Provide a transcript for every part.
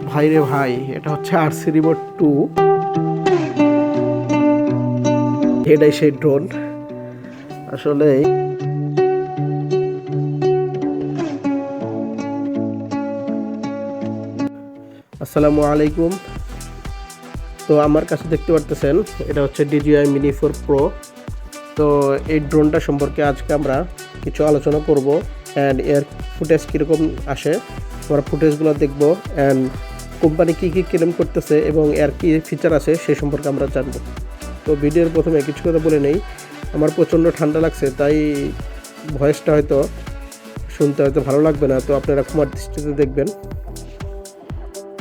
ভাই রে ভাই, এটা হচ্ছে আরসি রিমোট 2। এটাই সেই ড্রোন। আসলে আসসালামু আলাইকুম। তো আমার কাছে দেখতে পারতেছেন, এটা হচ্ছে DJI Mini 4 Pro। তো এই ড্রোনটা সম্পর্কে আজকে আমরা কিছু আলোচনা করব, অ্যান্ড এর ফুটেজ কীরকম আসে আমরা ফুটেজগুলো দেখব, অ্যান্ড কোম্পানি কী কী ক্লেম করতেছে এবং এর কী ফিচার আছে সে সম্পর্কে আমরা জানব। তো ভিডিওর প্রথমে কিছু কথা বলে নেই, আমার প্রচণ্ড ঠান্ডা লাগছে, তাই ভয়েসটা হয়তো শুনতে হয়তো ভালো লাগবে না, তো আপনারা ক্ষমার দৃষ্টিতে দেখবেন।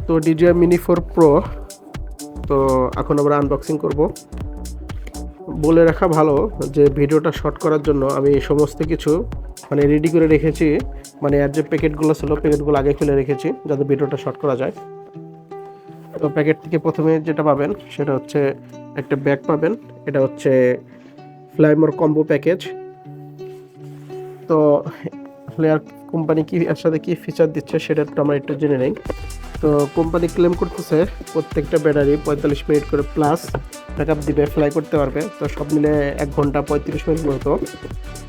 তো DJI Mini 4 Pro, তো এখন আমরা আনবক্সিং করব। বলে রাখা ভালো যে ভিডিওটা শর্ট করার জন্য আমি সমস্ত কিছু রেডি করে রেখেছি, এর যে প্যাকেটগুলো ছিল প্যাকেটগুলো আগে খুলে রেখেছি যাতে ভিডিওটা শর্ট করা যায়। তো প্যাকেট থেকে প্রথমে যেটা পাবেন সেটা হচ্ছে একটা ব্যাগ পাবেন, এটা হচ্ছে ফ্লাইমোর কম্বো প্যাকেজ। তো ফ্লেয়ার কোম্পানি কি এর সাথে কী ফিচার দিচ্ছে সেটা আমরা একটু জেনে নেই। তো কোম্পানি ক্লেম করতেছে প্রত্যেকটা ব্যাটারি 45 মিনিট করে প্লাস ব্যাকআপ দিবে, ফ্লাই করতে পারবে। তো সব মিলে 1 ঘন্টা 35 মিনিট মতো।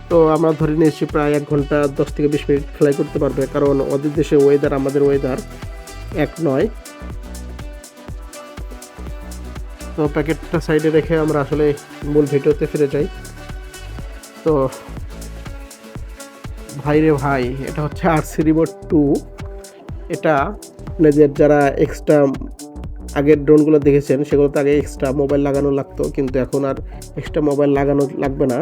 তো আমরা ধরে নিয়েছি প্রায় 1 ঘন্টা 10 থেকে 20 মিনিট ফ্লাই করতে পারবে, কারণ ওদের দেশে ওয়েদার আমাদের ওয়েদার এক নয়। তো প্যাকেটটা সাইডে রেখে আমরা আসলে মূল ভিডিওতে ফিরে যাই। তো ভাই রে ভাই, এটা হচ্ছে আরসি রিমোট 2। এটা আপনাদের যারা এক্সট্রা আগের ড্রোনগুলো দেখেছেন সেগুলোতে আগে এক্সট্রা মোবাইল লাগানো লাগতো, কিন্তু এখন আর এক্সট্রা মোবাইল লাগানো লাগবে না,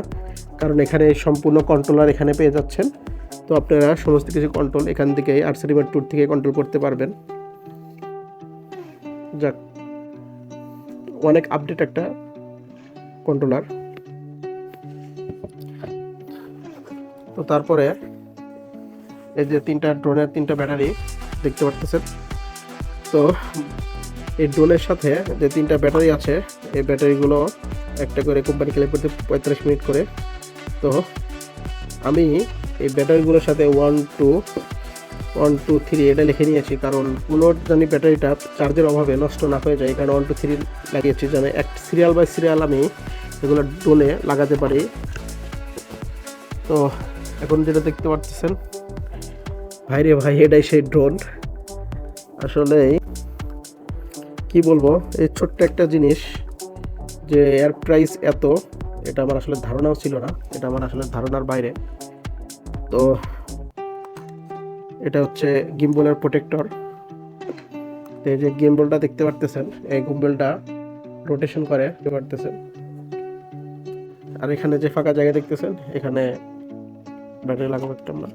কারণ এখানে সম্পূর্ণ কন্ট্রোলার এখানে পেয়ে যাচ্ছেন। তো আপনারা সমস্ত কিছু কন্ট্রোল এখান থেকে আরসি রিমোট 2 থেকে কন্ট্রোল করতে পারবেন। যাক, অনেক আপডেট একটা কন্ট্রোলার। তো তারপরে এই যে ড্রোনের 3টা ব্যাটারি দেখতে পারতেছেন। তো এই ড্রোনের সাথে যে 3টা ব্যাটারি আছে, এই ব্যাটারিগুলো একটা করে কোম্পানি ক্লেম করতে 45 মিনিট করে। তো আমি এই ব্যাটারিগুলোর সাথে 1 2 3 এটা লিখে নিয়েছি, কারণ কোনো জানি ব্যাটারিটা চার্জের অভাবে নষ্ট না হয়ে যায়, কারণ 1 2 3 লাগিয়েছি যেন এক সিরিয়াল বাই সিরিয়াল আমি এগুলো ড্রোনে লাগাতে পারি। তো এখন যেটা দেখতে পাচ্ছেন, ভাই রে ভাই, এটাই সেই ড্রোন। আসলে কি বলবো, এই ছোট্ট একটা জিনিস যে এর প্রাইস এত, এটা আমার আসলে ধারণাও ছিল না, এটা আমার আসলে ধারণার বাইরে। তো এটা হচ্ছে গিম্বলের প্রোটেক্টর। তো এই যে গিম্বলটা দেখতে পারতেছেন, এই গিম্বলটা রোটেশন করে দেখতে পারতেছেন। আর এখানে যে ফাঁকা জায়গা দেখতেছেন, এখানে ব্যাটারি লাগাবো একটা আমরা।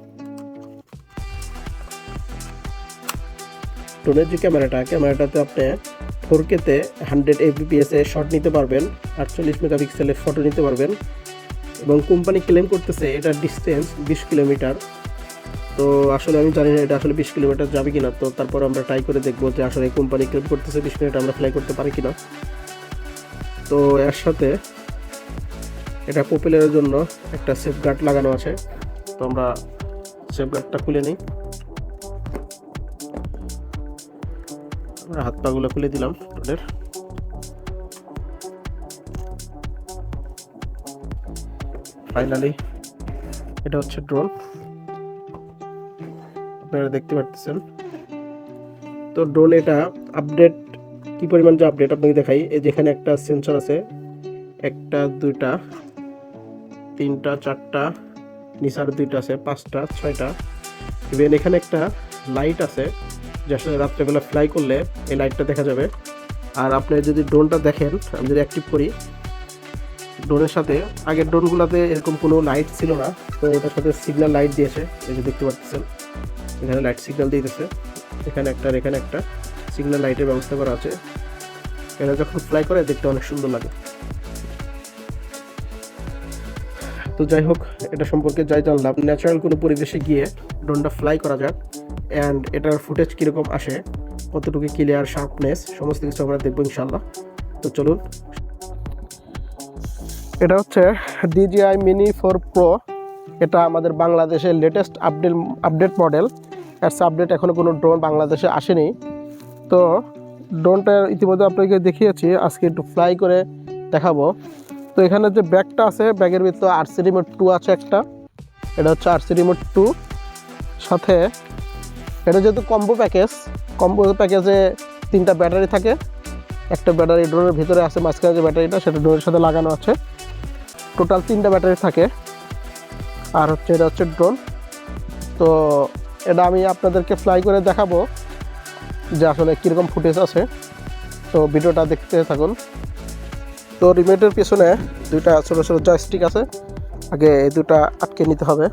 ড্রোনের যে ক্যামেরাটাতে আপনি 4K তে 100 fps এ শট নিতে পারবেন, 48 মেগাপিক্সেলের ফটো নিতে পারবেন, এবং কোম্পানি ক্লেম করতেছে এটার ডিস্টেন্স 20 কিলোমিটার। তো আসলে আমি জানি না এটা আসলে 20 কিলোমিটার যাবে কিনা, তো তারপর আমরা ট্রাই করে দেখবো যে আসলে কোম্পানি ক্লেম করতেছে 20 মিনিট আমরা ফ্লাই করতে পারি কিনা। তো এর সাথে এটা প্রপেলারের জন্য একটা সেফগার্ড লাগানো আছে, তো আমরা সেফগার্ডটা খুলে নিই। আমরা হাত পাগুলো খুলে দিলাম ড্রোনের। ফাইনালি এটা হচ্ছে ড্রোন, আপনারা দেখতে পাচ্ছেন। তো ড্রোন এটা আপডেট কি পরিমাণ যে আপডেট আপনাকে দেখাই। এই যেখানে একটা সেন্সর আছে, 1টা 2টা 3টা 4টা, নিচার 2টা আছে, 5টা 6টা। ইভেন এখানে একটা লাইট আছে, যে আসলে রাত্রেবেলা ফ্লাই করলে এই লাইটটা দেখা যাবে। আর আপনি যদি ড্রোনটা দেখেন, আমি যদি অ্যাক্টিভ করি ড্রোনের সাথে, আগের ড্রোনগুলোতে এরকম কোনো লাইট ছিল না, তো এটার সাথে সিগন্যাল লাইট দিয়েছে। এই যে দেখতে পাচ্ছেন, এখানে লাইট সিগন্যাল দিয়েছে, এখানে একটা সিগন্যাল লাইটের ব্যবস্থা করা আছে। এটা যখন ফ্লাই করে দেখতে অনেক সুন্দর লাগে। তো যাই হোক, এটা সম্পর্কে যাই জানলাম, ন্যাচারাল কোনো পরিবেশে গিয়ে ড্রোনটা ফ্লাই করা যাক, অ্যান্ড এটার ফুটেজ কীরকম আসে, কতটুকু ক্লিয়ার, শার্পনেস, সমস্ত কিছু আমরা দেখবো ইনশাল্লাহ। তো চলুন। এটা হচ্ছে DJI Mini 4 Pro। এটা আমাদের বাংলাদেশের লেটেস্ট আপডেট মডেল। এর আপডেট এখনও কোনো ড্রোন বাংলাদেশে আসেনি। তো ড্রোনটা ইতিমধ্যে আপনাকে দেখিয়েছি, আজকে একটু ফ্লাই করে দেখাবো। তো এখানে যে ব্যাগটা আছে, ব্যাগের ভিতরে আরসি রিমোট 2 আছে একটা, এটা হচ্ছে আরসি রিমোট 2। সাথে এটা যেহেতু কম্বো প্যাকেজে 3টা ব্যাটারি থাকে। একটা ব্যাটারি ড্রোনের ভিতরে আছে, মাঝখানে যে ব্যাটারিটা সেটা ড্রোনের সাথে লাগানো আছে। টোটাল 3টা ব্যাটারি থাকে। আর হচ্ছে এটা হচ্ছে ড্রোন। তো এটা আমি আপনাদেরকে ফ্লাই করে দেখাবো যে আসলে কীরকম ফুটেজ আছে। তো ভিডিওটা দেখতে থাকুন। তো রিমোটের পেছনে 2টা ছোটো ছোটো জয়স্টিক আছে, আগে এই 2টা আটকে নিতে হবে।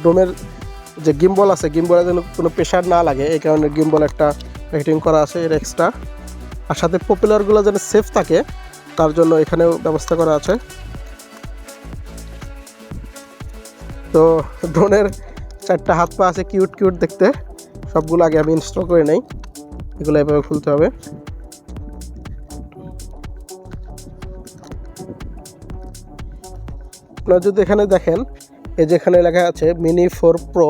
ড্রোনের যে গিম্বল আছে, গিম্বলে যেন কোনো প্রেশার না লাগে এই কারণে গিম্বল একটা প্যাকেটিং করা আছে এর এক্সট্রা। আর সাথে পপুলারগুলো যেন সেফ থাকে তার জন্য এখানেও ব্যবস্থা করা আছে। তো ড্রোনের 4টা হাত পা আছে, কিউট কিউট দেখতে। সবগুলো আগে আমি ইনস্টল করে নেই, এগুলো এভাবে খুলতে হবে। আপনারা যদি এখানে দেখেন, এই যেখানে লেখা আছে মিনি 4 প্রো,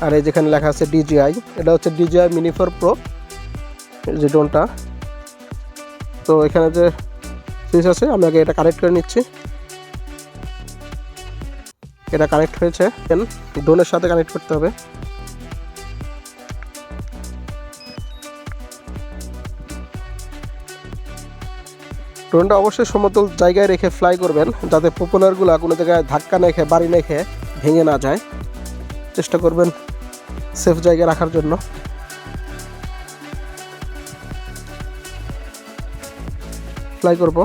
আর এই যেখানে লেখা আছে DJI, এটা হচ্ছে DJI মিনি 4 প্রো যে ড্রোনটা। তো এখানে যে সুইচ আছে আমি আগে এটা কানেক্ট করে নিচ্ছি। এটা কানেক্ট হয়েছে, ড্রোনের সাথে কানেক্ট করতে হবে। ড্রোনটা অবশ্যই সমতল জায়গায় রেখে ফ্লাই করবেন, যাতে পপুলারগুলো কোনো জায়গায় ধাক্কা না খেয়ে, বাড়ি না খেয়ে ভেঙে না যায়। চেষ্টা করবেন সেফ জায়গায় রাখার জন্য। ফ্লাই করব।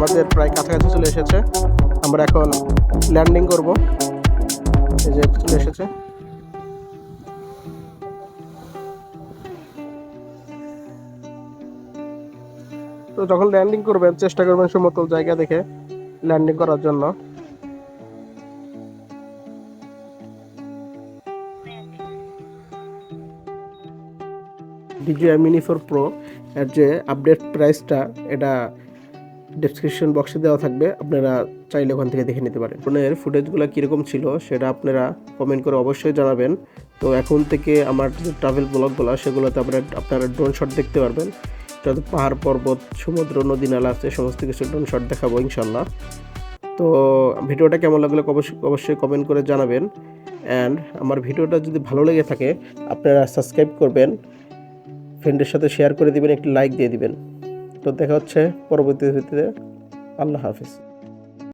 আমাদের প্রায় কাছাকাছি চলে এসেছে। আমরা এখন ল্যান্ডিং করব। এই যে চলে এসেছে। তো যখন ল্যান্ডিং করবেন চেষ্টা করবেন সমতল জায়গা দেখে ল্যান্ডিং করার জন্য। DJI Mini 4 Pro এর যে আপডেট প্রাইসটা এটা ডেসক্রিপশন বক্সে দেওয়া থাকবে, আপনারা চাইলে ওখান থেকে দেখে নিতে পারেন। ড্রোনের ফুটেজগুলো কীরকম ছিল সেটা আপনারা কমেন্ট করে অবশ্যই জানাবেন। তো এখন থেকে আমার যে ট্রাভেল ব্লগগুলো সেগুলোতে আপনারা ড্রোন শট দেখতে পারবেন। যত পাহাড় পর্বত সমুদ্র নদী নালা আছে সমস্ত কিছু ড্রোন শট দেখাবো ইনশাল্লাহ। তো ভিডিওটা কেমন লাগলো অবশ্যই কমেন্ট করে জানাবেন। অ্যান্ড আমার ভিডিওটা যদি ভালো লেগে থাকে আপনারা সাবস্ক্রাইব করবেন, ফ্রেন্ডের সাথে শেয়ার করে দিবেন, একটি লাইক দিয়ে দিবেন। তো দেখা হচ্ছে পরবর্তী ভিডিওতে। আল্লাহ হাফিজ।